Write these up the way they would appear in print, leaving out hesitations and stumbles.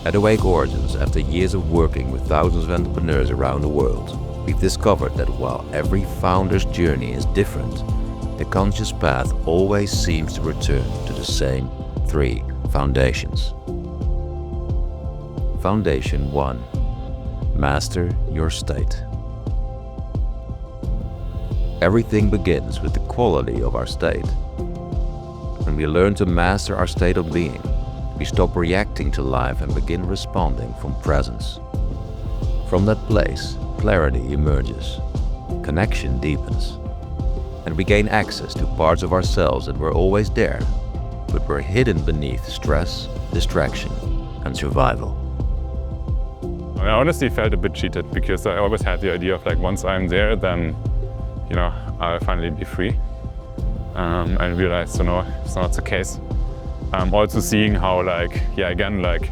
At Awake Origins, after years of working with thousands of entrepreneurs around the world, we've discovered that while every founder's journey is different, the conscious path always seems to return to the same 3 foundations. Foundation 1. Master your state. Everything begins with the quality of our state. When we learn to master our state of being, we stop reacting to life and begin responding from presence. From that place, clarity emerges, connection deepens, and we gain access to parts of ourselves that were always there, but were hidden beneath stress, distraction, and survival. I honestly felt a bit cheated because I always had the idea of like, once I'm there, then, you know, I'll finally be free. And realized, no, it's not the case. Also seeing how, like, again, like,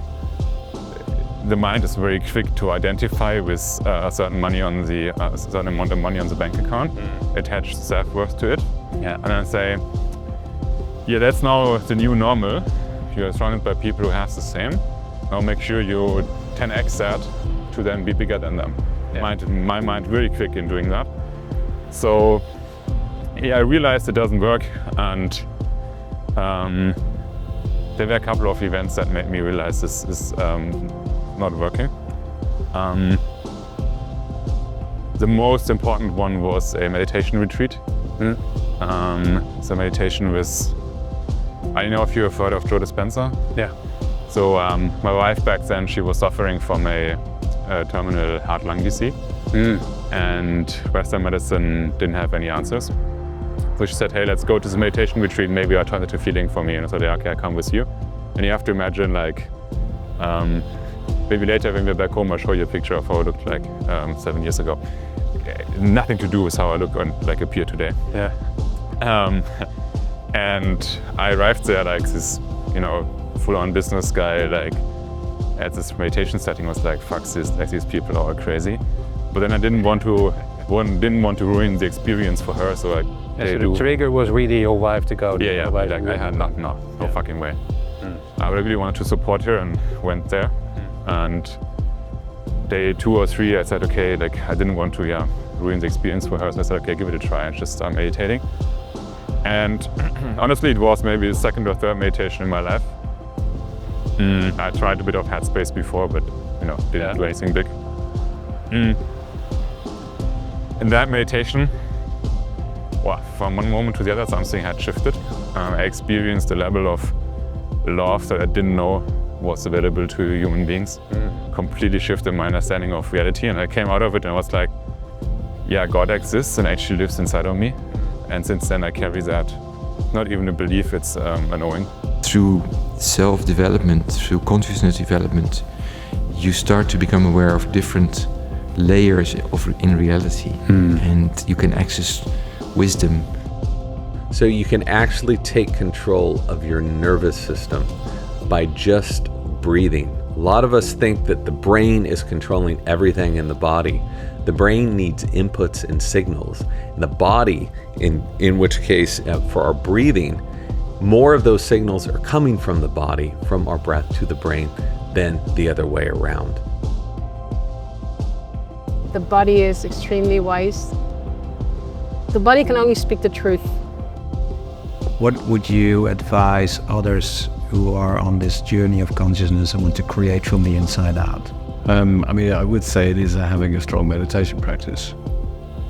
the mind is very quick to identify with a certain amount of money on the bank account, attach self-worth to it, and then say, yeah, that's now the new normal. You're surrounded by people who have the same. Now make sure you 10x that to then be bigger than them. My mind very quick in doing that. So I realized it doesn't work, and there were a couple of events that made me realize this is not working. The most important one was a meditation retreat. So meditation was, I don't know if you have heard of Joe Dispenza. Yeah. So my wife back then, she was suffering from a terminal heart-lung disease, and Western medicine didn't have any answers. So she said, hey, let's go to the meditation retreat, maybe alternative healing for me. And I said, yeah, okay, I'll come with you. And you have to imagine, like, maybe later when we're back home, I'll show you a picture of how I looked like 7 years ago. Nothing to do with how I look and like appear today. Yeah. And I arrived there like this, you know, full-on business guy, like at this meditation setting, was like, fuck this, like these people are all crazy. But then I didn't want to ruin the experience for her, so like, so the trigger was really your wife to go. Like I had no fucking way. I really wanted to support her and went there. And day 2 or 3, I said, okay, like I didn't want to ruin the experience for her, so I said, okay, give it a try and just start meditating. And honestly, it was maybe the 2nd or 3rd meditation in my life. I tried a bit of headspace before, but you know, didn't do anything big. In that meditation, well, from one moment to the other, something had shifted. I experienced a level of love that I didn't know was available to human beings. Completely shifted my understanding of reality, and I came out of it and was like, yeah, God exists and actually lives inside of me. And since then I carry that. Not even a belief, it's a knowing. Through self-development, through consciousness development, you start to become aware of different layers in reality, and you can access wisdom. So you can actually take control of your nervous system by just breathing. A lot of us think that the brain is controlling everything in the body. The brain needs inputs and signals. And the body, in which case for our breathing, more of those signals are coming from the body, from our breath to the brain, than the other way around. The body is extremely wise. The body can only speak the truth. What would you advise others who are on this journey of consciousness and want to create from the inside out? I mean, I would say it is having a strong meditation practice.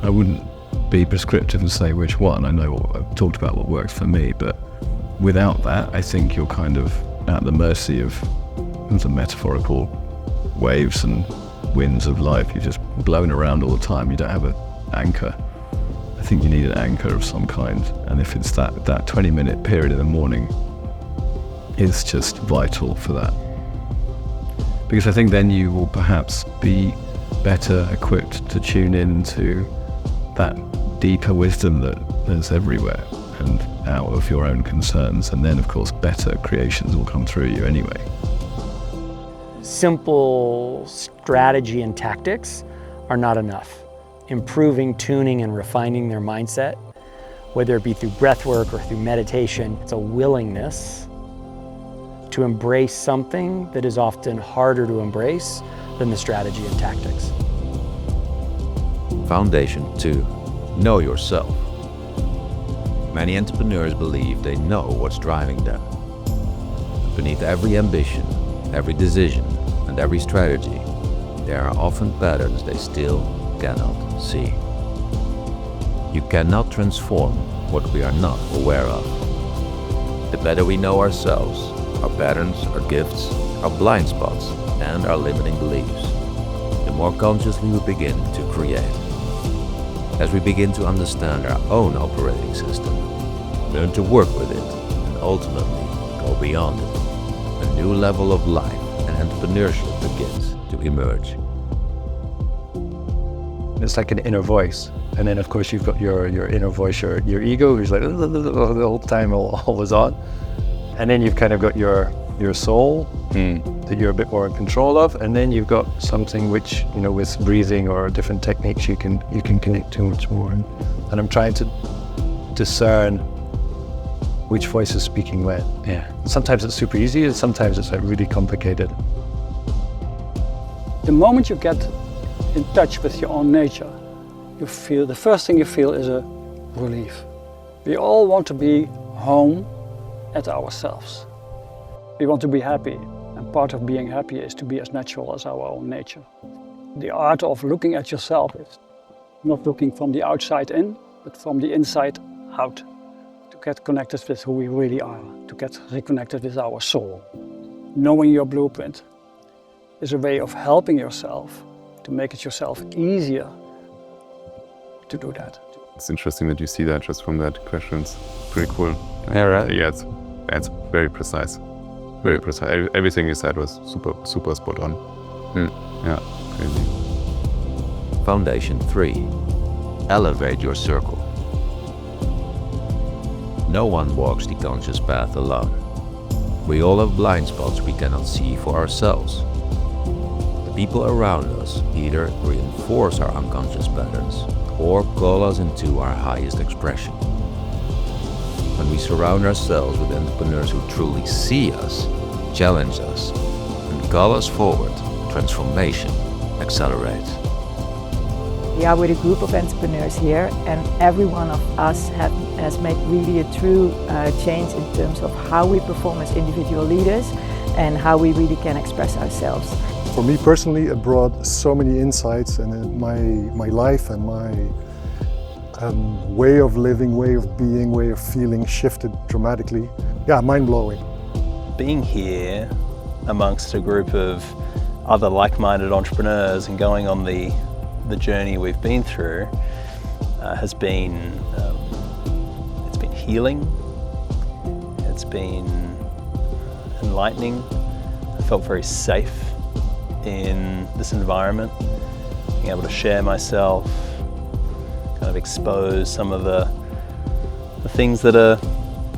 I wouldn't be prescriptive and say which one. I know I've talked about what works for me, but without that, I think you're kind of at the mercy of the metaphorical waves and winds of life. You're just blown around all the time. You don't have an anchor. I think you need an anchor of some kind. And if it's that 20-minute period in the morning, it's just vital for that. Because I think then you will perhaps be better equipped to tune into that deeper wisdom that's everywhere and out of your own concerns. And then, of course, better creations will come through you anyway. Simple strategy and tactics are not enough. Improving, tuning, and refining their mindset, whether it be through breath work or through meditation, it's a willingness to embrace something that is often harder to embrace than the strategy and tactics. Foundation 2. Know yourself. Many entrepreneurs believe they know what's driving them. Beneath every ambition, every decision, and every strategy, there are often patterns they still cannot see. You cannot transform what we are not aware of. The better we know ourselves, our patterns, our gifts, our blind spots, and our limiting beliefs, the more consciously we begin to create. As we begin to understand our own operating system, learn to work with it, and ultimately go beyond it, a new level of life and entrepreneurship begins to emerge. It's like an inner voice. And then of course you've got your inner voice, your ego, who's like the whole time always on. And then you've kind of got your soul that you're a bit more in control of. And then you've got something which, you know, with breathing or different techniques you can connect to much more. And I'm trying to discern which voice is speaking when. Yeah. Sometimes it's super easy and sometimes it's like really complicated. The moment you get in touch with your own nature, you feel, the first thing you feel is a relief. We all want to be home at ourselves. We want to be happy, and part of being happy is to be as natural as our own nature. The art of looking at yourself is not looking from the outside in, but from the inside out. To get connected with who we really are, to get reconnected with our soul. Knowing your blueprint is a way of helping yourself to make it yourself easier to do that. It's interesting that you see that just from that question. It's pretty cool. Yeah, right. Yeah, it's very precise. Very precise. Everything you said was super spot on. Yeah, crazy. Foundation 3. Elevate your circle. No one walks the conscious path alone. We all have blind spots we cannot see for ourselves. The people around us either reinforce our unconscious patterns or call us into our highest expression. When we surround ourselves with entrepreneurs who truly see us, challenge us, and call us forward, transformation accelerates. We are with a group of entrepreneurs here, and every one of us has made really a true change in terms of how we perform as individual leaders and how we really can express ourselves. For me personally, it brought so many insights, and my life and my way of living, way of being, way of feeling shifted dramatically. Yeah, mind-blowing. Being here amongst a group of other like-minded entrepreneurs and going on the journey we've been through has been it's been healing, it's been enlightening. I felt very safe in this environment, being able to share myself, kind of expose some of the things that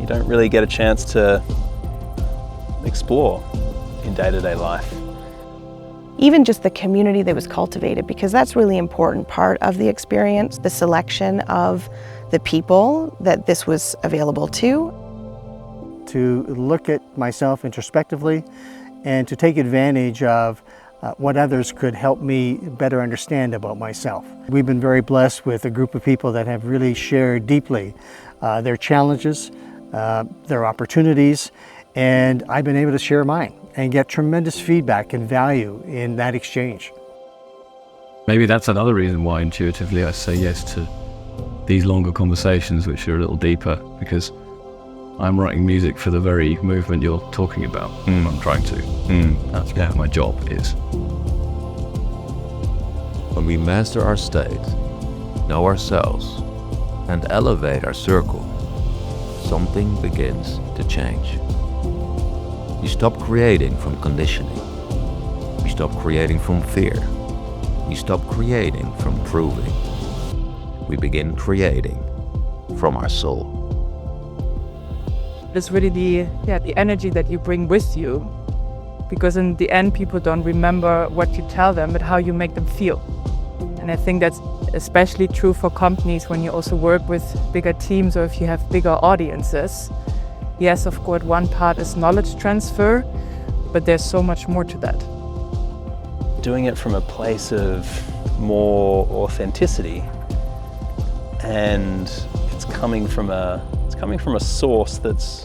you don't really get a chance to explore in day-to-day life. Even just the community that was cultivated, because that's really important part of the experience, the selection of the people that this was available to. To look at myself introspectively and to take advantage of what others could help me better understand about myself. We've been very blessed with a group of people that have really shared deeply their challenges, their opportunities, and I've been able to share mine and get tremendous feedback and value in that exchange. Maybe that's another reason why intuitively I say yes to these longer conversations, which are a little deeper, because I'm writing music for the very movement you're talking about. I'm trying to. That's what my job is. When we master our state, know ourselves, and elevate our circle, something begins to change. We stop creating from conditioning. We stop creating from fear. We stop creating from proving. We begin creating from our soul. It's really the energy that you bring with you, because in the end people don't remember what you tell them, but how you make them feel. And I think that's especially true for companies when you also work with bigger teams or if you have bigger audiences. Yes, of course, one part is knowledge transfer, but there's so much more to that. Doing it from a place of more authenticity, and it's coming from a source that's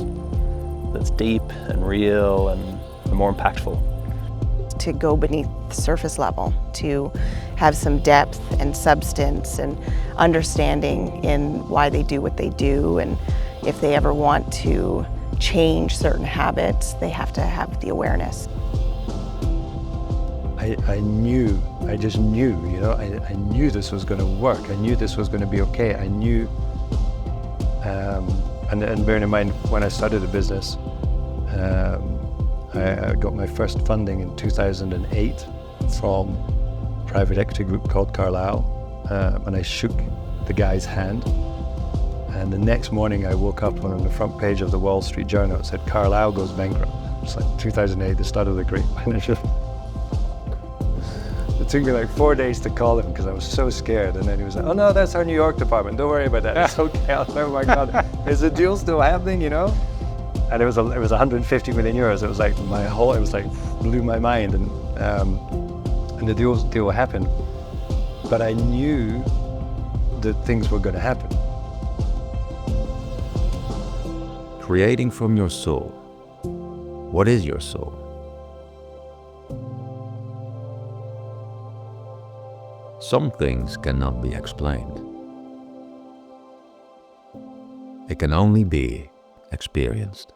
deep and real and more impactful. To go beneath the surface level, to have some depth and substance and understanding in why they do what they do, and if they ever want to change certain habits, they have to have the awareness. I just knew, you know, I knew this was going to work. I knew this was going to be okay. I knew, and bearing in mind, when I started the business, I got my first funding in 2008 from a private equity group called Carlyle, and I shook the guy's hand. And the next morning I woke up on the front page of the Wall Street Journal, it said Carlyle goes bankrupt. It's like 2008, the start of the Great Financial. It took me like 4 days to call him because I was so scared. And then he was like, oh no, that's our New York department. Don't worry about that. It's okay. Oh my God, is the deal still happening, you know? And it was 150 million euros. It was like it was like blew my mind. And the deal happened. But I knew that things were going to happen. Creating from your soul. What is your soul? Some things cannot be explained. It can only be experienced.